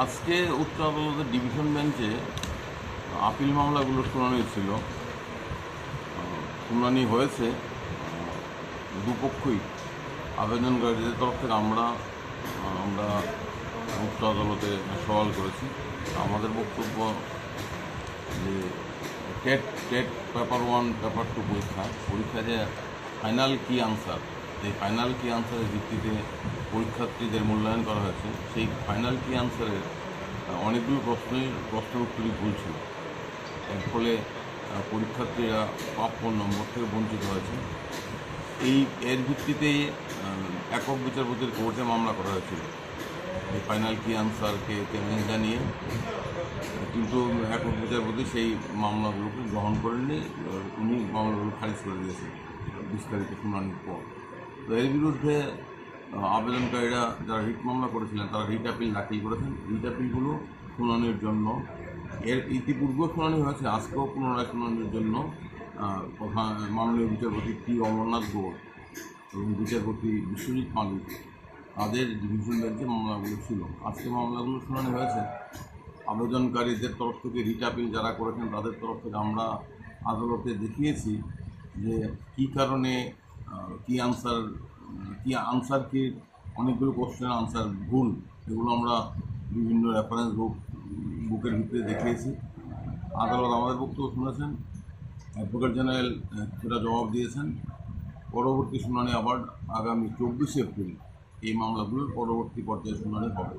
আজকে উচ্চ আদালতের ডিভিশন বেঞ্চে আপিল মামলাগুলো শুনানি ছিল। শুনানি হয়েছে। দুপক্ষই আবেদনকারীদের তরফ থেকে আমরা আমরা উচ্চ আদালতে সওয়াল করেছি। আমাদের বক্তব্য যে টেট টেট পেপার 1 পেপার 2 পরীক্ষা যে ফাইনাল কি আনসার, এই ফাইনাল কি আনসারের ভিত্তিতে পরীক্ষার্থীদের মূল্যায়ন করা হয়েছে। সেই ফাইনাল কি আনসারের অনেকগুলো প্রশ্নের উত্তরই ভুল ছিল। এর ফলে পরীক্ষার্থীরা প্রাপ্য নম্বর থেকে বঞ্চিত হয়েছে। এর ভিত্তিতেই একক বিচারপতির কোর্টে মামলা করা হয়েছিল এই ফাইনাল কি আনসারকে চ্যালেঞ্জ জানিয়ে, কিন্তু একক বিচারপতি সেই মামলাগুলোকে গ্রহণ করেননি। উনি মামলাগুলো খারিজ করে দিয়েছেন বিস্তারিত শুনানির পর। তো এর বিরুদ্ধে আবেদনকারীরা যারা রিট মামলা করেছিলেন তারা রিট আপিল দাখিল করেছেন। রিট আপিলগুলো শুনানির জন্য এর ইতিপূর্বেও শুনানি হয়েছে, আজকেও পুনরায় শুনানির জন্য মাননীয় বিচারপতি টি অমরনাথ গৌড় এবং বিচারপতি বিশ্বজিৎ মালিক তাদের ডিভিশন বেঞ্চে মামলাগুলো ছিল। আজকে মামলাগুলো শুনানি হয়েছে। আবেদনকারীদের তরফ থেকে রিট আপিল যারা করেছেন তাদের তরফ থেকে আমরা আদালতে দেখিয়েছি যে কী কারণে কি আনসার কি অনেকগুলো কোশ্চেনের আনসার ভুল, এগুলো আমরা বিভিন্ন রেফারেন্স বুকের ভিতরে দেখিয়েছি। আদালত আমাদের বক্তব্য শুনেছেন, অ্যাডভোকেট জেনারেল সেটা জবাব দিয়েছেন। পরবর্তী শুনানি আবার আগামী 24 এপ্রিল এই মামলাগুলোর পরবর্তী পর্যায়ে শুনানি হবে।